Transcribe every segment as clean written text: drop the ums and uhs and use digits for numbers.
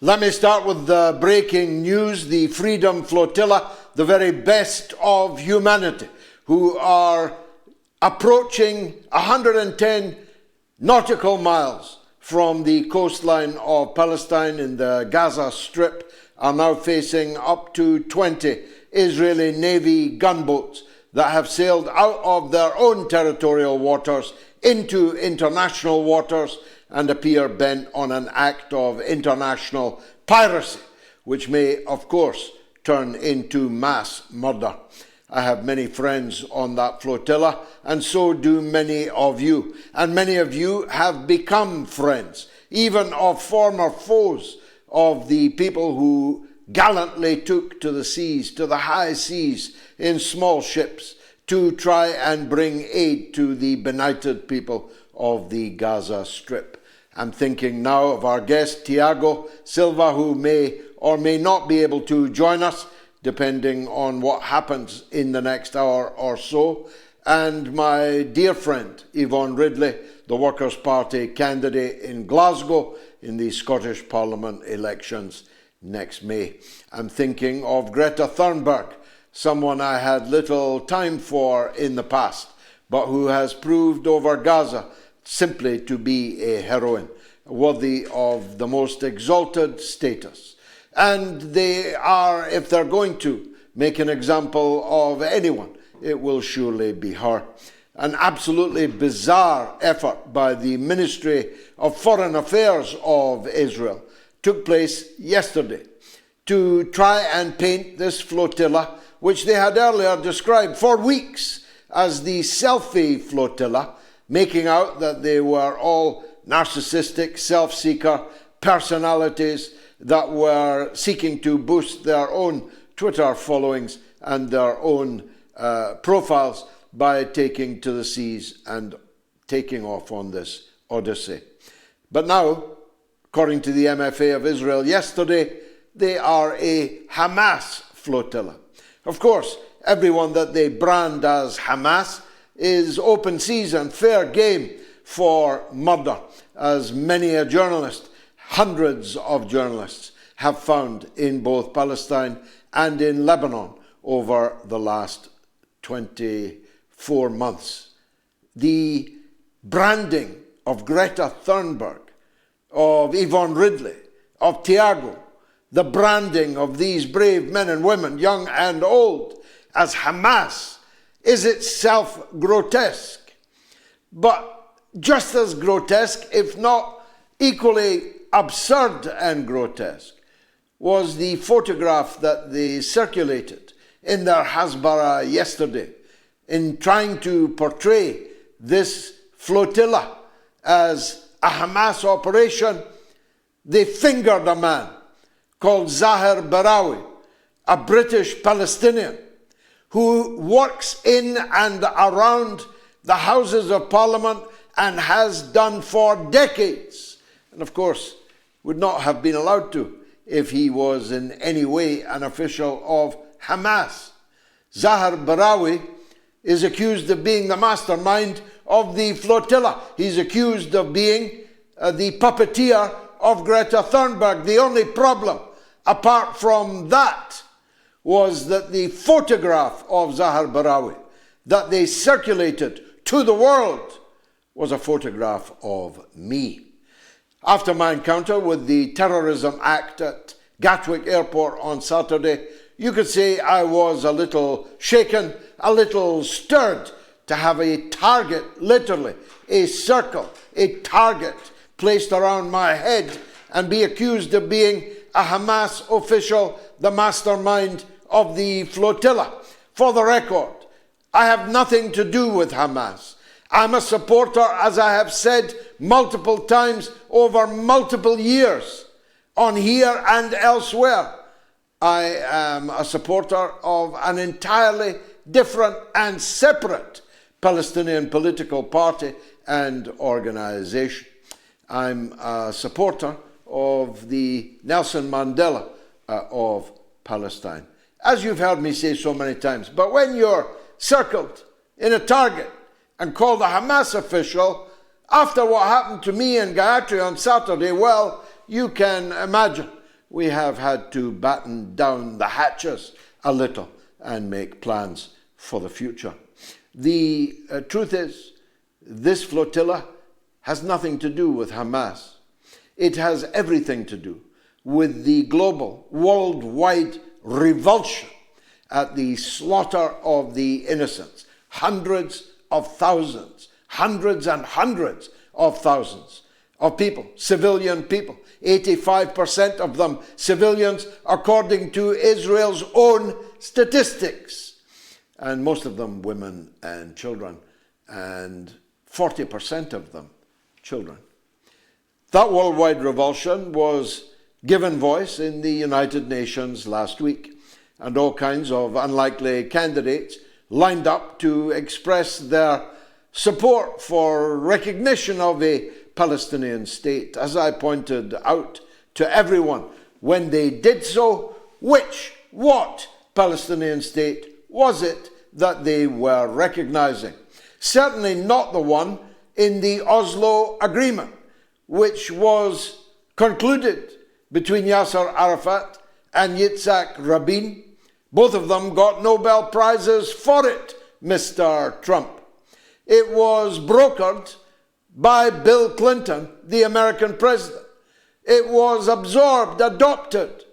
Let me start with the breaking news. The Freedom Flotilla, the very best of humanity, who are approaching 110 nautical miles from the coastline of Palestine in the Gaza Strip, are now facing up to 20 Israeli Navy gunboats that have sailed out of their own territorial waters into international waters and appear bent on an act of international piracy, which may, of course, turn into mass murder. I have many friends on that flotilla, and so do many of you. And many of you have become friends, even of former foes of the people who gallantly took to the seas, to the high seas, in small ships, to try and bring aid to the benighted people of the Gaza Strip. I'm thinking now of our guest, Tiago Silva, who may or may not be able to join us, depending on what happens in the next hour or so, and my dear friend, Yvonne Ridley, the Workers' Party candidate in Glasgow in the Scottish Parliament elections next May. I'm thinking of Greta Thunberg, someone I had little time for in the past, but who has proved over Gaza simply to be a heroine, worthy of the most exalted status. And they are, if they're going to make an example of anyone, it will surely be her. An absolutely bizarre effort by the Ministry of Foreign Affairs of Israel took place yesterday to try and paint this flotilla, which they had earlier described for weeks as the selfie flotilla, making out that they were all narcissistic, self-seeker personalities that were seeking to boost their own Twitter followings and their own profiles by taking to the seas and taking off on this odyssey. But now, according to the MFA of Israel yesterday, they are a Hamas flotilla. Of course, everyone that they brand as Hamas is open season, fair game for murder, as many a journalist, hundreds of journalists, have found in both Palestine and in Lebanon over the last 24 months. The branding of Greta Thunberg, of Yvonne Ridley, of Tiago, the branding of these brave men and women, young and old, as Hamas, is itself grotesque. But just as grotesque, if not equally absurd and grotesque, was the photograph that they circulated in their Hasbara yesterday in trying to portray this flotilla as a Hamas operation. They fingered a man called Zahir Barawi, a British Palestinian, who works in and around the Houses of Parliament and has done for decades, and of course would not have been allowed to if he was in any way an official of Hamas. Zahir Barawi is accused of being the mastermind of the flotilla. He's accused of being the puppeteer of Greta Thunberg. The only problem, apart from that, was that the photograph of Zahir Barawi that they circulated to the world was a photograph of me. After my encounter with the terrorism act at Gatwick Airport on Saturday, you could say I was a little shaken, a little stirred to have a target, literally, a circle, a target placed around my head and be accused of being a Hamas official, the mastermind of the flotilla. For the record, I have nothing to do with Hamas. I'm a supporter, as I have said multiple times over multiple years, on here and elsewhere. I am a supporter of an entirely different and separate Palestinian political party and organization. I'm a supporter of the Nelson Mandela of Palestine, as you've heard me say so many times. But when you're circled in a target and called a Hamas official, after what happened to me and Gayatri on Saturday, well, you can imagine we have had to batten down the hatches a little and make plans for the future. The truth is, this flotilla has nothing to do with Hamas. It has everything to do with the global, worldwide revulsion at the slaughter of the innocents. Hundreds of thousands, hundreds and hundreds of thousands of people, civilian people, 85% of them civilians according to Israel's own statistics, and most of them women and children, and 40% of them children. That worldwide revulsion was given voice in the United Nations last week, and all kinds of unlikely candidates lined up to express their support for recognition of a Palestinian state. As I pointed out to everyone when they did so, what Palestinian state was it that they were recognizing? Certainly not the one in the Oslo Agreement, which was concluded between Yasser Arafat and Yitzhak Rabin. Both of them got Nobel Prizes for it, Mr. Trump. It was brokered by Bill Clinton, the American president. It was absorbed, adopted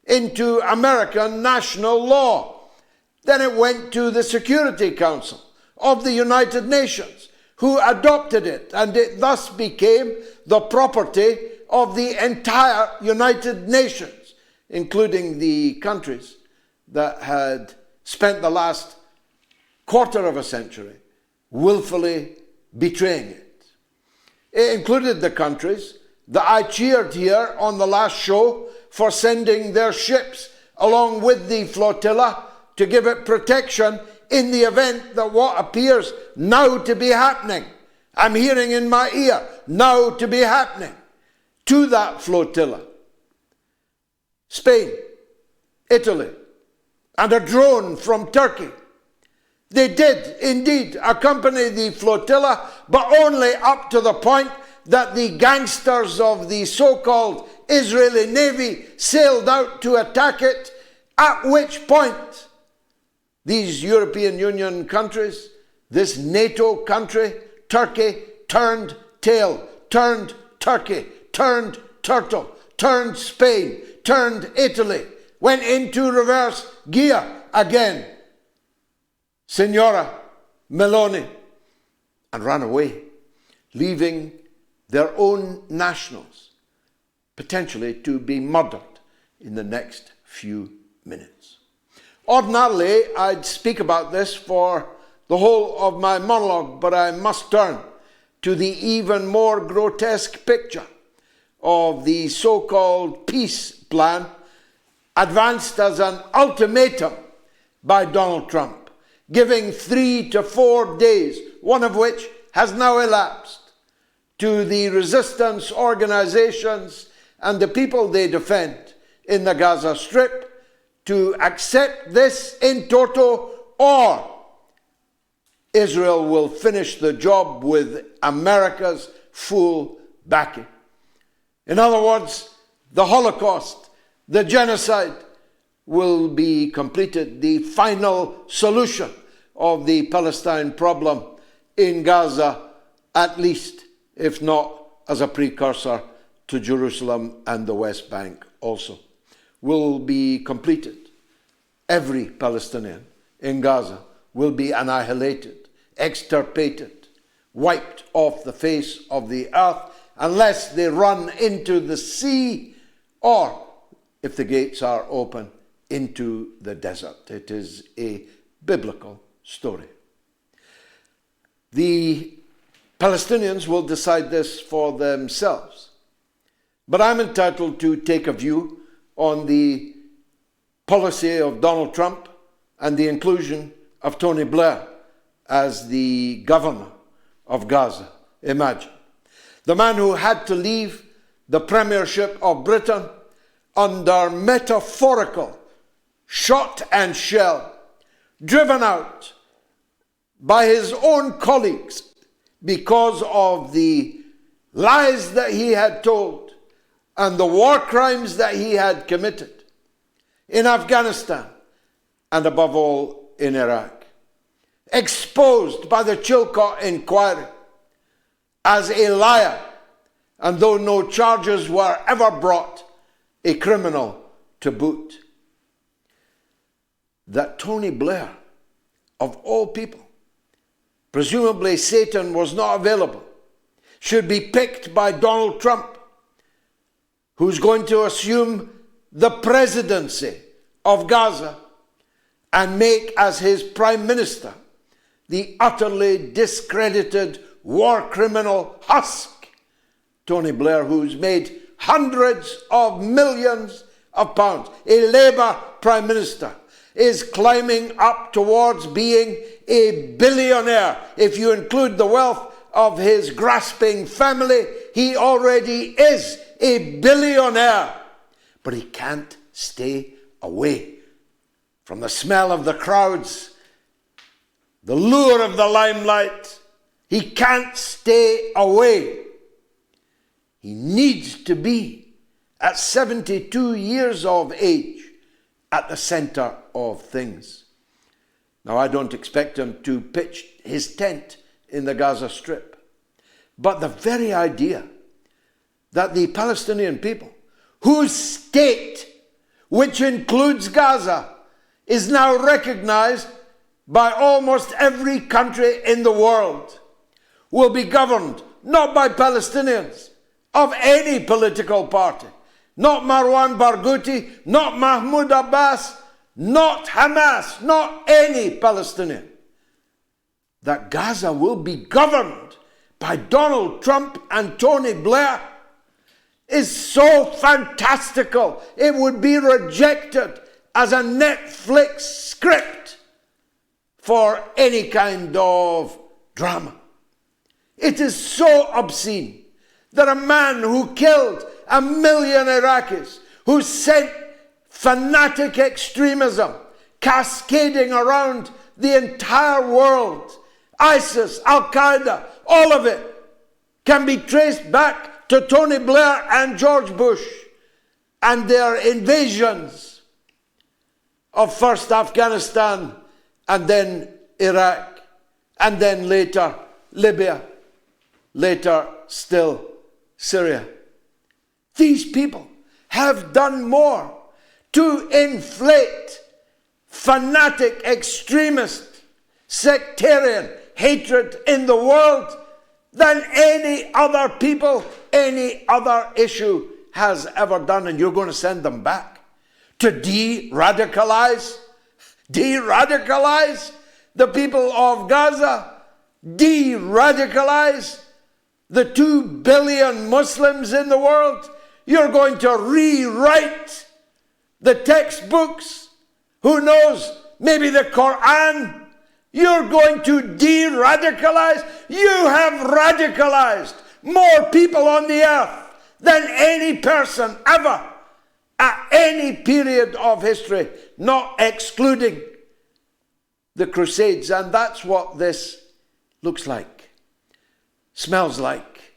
into American national law. Then it went to the Security Council of the United Nations, who adopted it, and it thus became the property of the entire United Nations, including the countries that had spent the last quarter of a century willfully betraying it. It included the countries that I cheered here on the last show for sending their ships along with the flotilla to give it protection in the event that what appears now to be happening, I'm hearing in my ear, now to be happening to that flotilla. Spain, Italy, and a drone from Turkey. They did indeed accompany the flotilla, but only up to the point that the gangsters of the so-called Israeli Navy sailed out to attack it, at which point these European Union countries, this NATO country, Turkey, turned tail, turned Turkey, turned turtle, turned Spain, turned Italy, went into reverse gear again, Signora Meloni, and ran away, leaving their own nationals potentially to be murdered in the next few minutes. Ordinarily, I'd speak about this for the whole of my monologue, but I must turn to the even more grotesque picture of the so-called peace plan advanced as an ultimatum by Donald Trump, giving 3 to 4 days, one of which has now elapsed, to the resistance organizations and the people they defend in the Gaza Strip to accept this in toto, or Israel will finish the job with America's full backing. In other words, the Holocaust, the genocide, will be completed, the final solution of the Palestine problem in Gaza, at least, if not as a precursor to Jerusalem and the West Bank also, will be completed. Every Palestinian in Gaza will be annihilated, extirpated, wiped off the face of the earth, unless they run into the sea, or, if the gates are open, into the desert. It is a biblical story. The Palestinians will decide this for themselves, but I'm entitled to take a view on the policy of Donald Trump and the inclusion of Tony Blair as the governor of Gaza. Imagine. The man who had to leave the premiership of Britain under metaphorical shot and shell, driven out by his own colleagues because of the lies that he had told, and the war crimes that he had committed in Afghanistan and above all in Iraq, exposed by the Chilcot inquiry as a liar, and though no charges were ever brought, a criminal to boot. That Tony Blair, of all people, presumably Satan was not available, should be picked by Donald Trump, who's going to assume the presidency of Gaza and make as his prime minister the utterly discredited war criminal husk, Tony Blair, who's made hundreds of millions of pounds, a Labour prime minister, is climbing up towards being a billionaire. If you include the wealth of his grasping family, he already is a billionaire. But he can't stay away from the smell of the crowds, the lure of the limelight. He can't stay away. He needs to be, at 72 years of age, at the center of things. Now, I don't expect him to pitch his tent in the Gaza Strip, but the very idea that the Palestinian people, whose state, which includes Gaza, is now recognized by almost every country in the world, will be governed not by Palestinians of any political party, not Marwan Barghouti, not Mahmoud Abbas, not Hamas, not any Palestinian. That Gaza will be governed by Donald Trump and Tony Blair is so fantastical. It would be rejected as a Netflix script for any kind of drama. It is so obscene that a man who killed 1 million Iraqis, who sent fanatic extremism cascading around the entire world, ISIS, Al-Qaeda, all of it can be traced back to Tony Blair and George Bush and their invasions of first Afghanistan and then Iraq and then later Libya, later still Syria. These people have done more to inflate fanatic, extremist, sectarian hatred in the world than any other people, any other issue has ever done. And you're going to send them back to de-radicalize the people of Gaza, de-radicalize the 2 billion Muslims in the world. You're going to rewrite the textbooks. Who knows? Maybe the Quran. You're going to de-radicalize. You have radicalized more people on the earth than any person ever at any period of history, not excluding the Crusades. And that's what this looks like, smells like,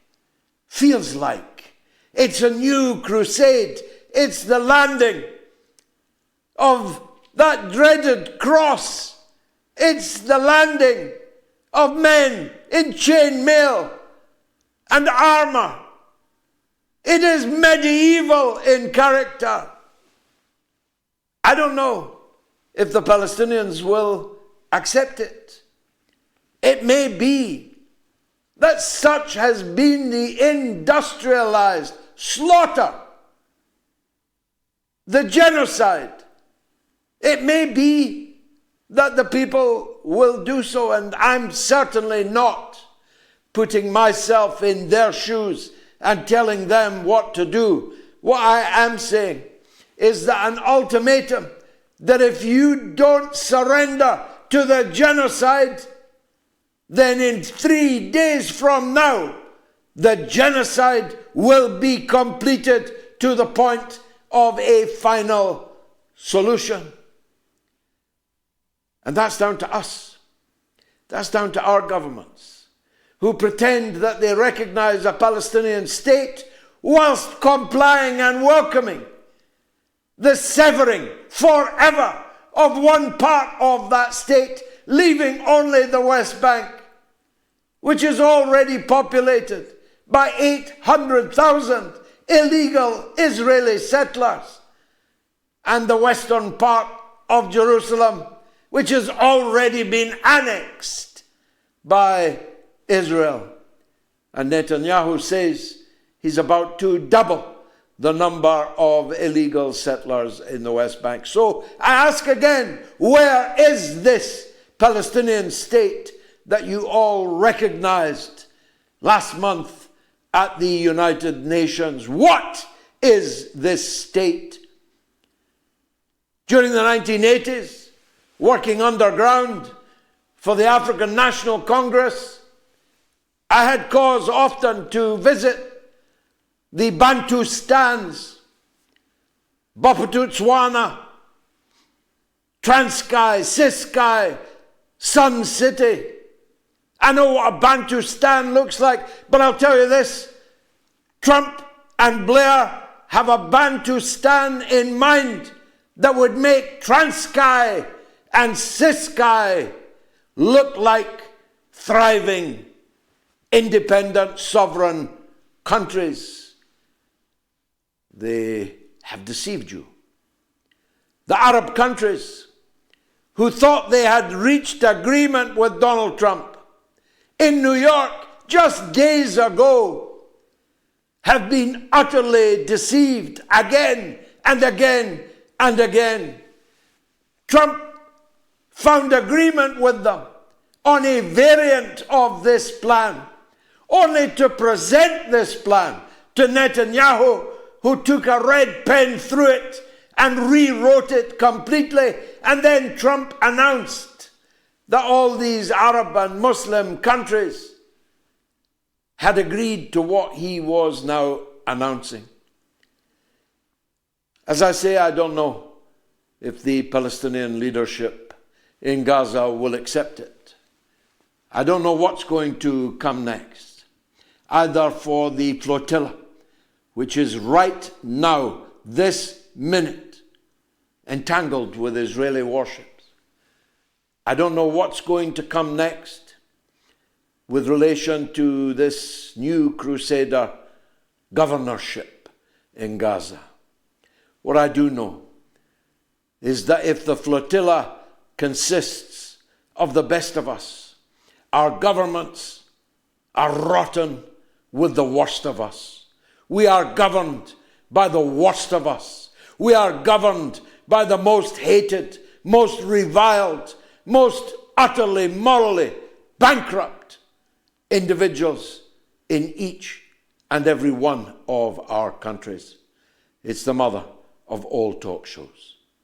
feels like. It's a new crusade. It's the landing of that dreaded cross. It's the landing of men in chain mail and armor. It is medieval in character. I don't know if the Palestinians will accept it. It may be that such has been the industrialized slaughter, the genocide. It may be that the people will do so, and I'm certainly not putting myself in their shoes and telling them what to do. What I am saying is that an ultimatum that if you don't surrender to the genocide, then in 3 days from now, the genocide will be completed to the point of a final solution. And that's down to us. That's down to our governments, who pretend that they recognize a Palestinian state whilst complying and welcoming the severing forever of one part of that state, leaving only the West Bank, which is already populated by 800,000 illegal Israeli settlers, and the western part of Jerusalem, which has already been annexed by Israel. And Netanyahu says he's about to double the number of illegal settlers in the West Bank. So I ask again, where is this Palestinian state that you all recognized last month at the United Nations? What is this state? During the 1980s, working underground for the African National Congress, I had cause often to visit the Bantustans, Bophuthatswana, Transkei, Ciskei, Sun City. I know what a Bantustan looks like, but I'll tell you this, Trump and Blair have a Bantustan in mind that would make Transkei and Ciskei look like thriving, independent, sovereign countries. They have deceived you. The Arab countries who thought they had reached agreement with Donald Trump in New York just days ago have been utterly deceived again and again and again. Trump found agreement with them on a variant of this plan, only to present this plan to Netanyahu, who took a red pen through it and rewrote it completely. And then Trump announced that all these Arab and Muslim countries had agreed to what he was now announcing. As I say, I don't know if the Palestinian leadership in Gaza will accept it. I don't know what's going to come next, either for the flotilla, which is right now, this minute, entangled with Israeli warships. I don't know what's going to come next with relation to this new crusader governorship in Gaza. What I do know is that if the flotilla consists of the best of us, our governments are rotten with the worst of us. We are governed by the worst of us. We are governed by the most hated, most reviled, most utterly morally bankrupt individuals in each and every one of our countries. It's the mother of all talk shows.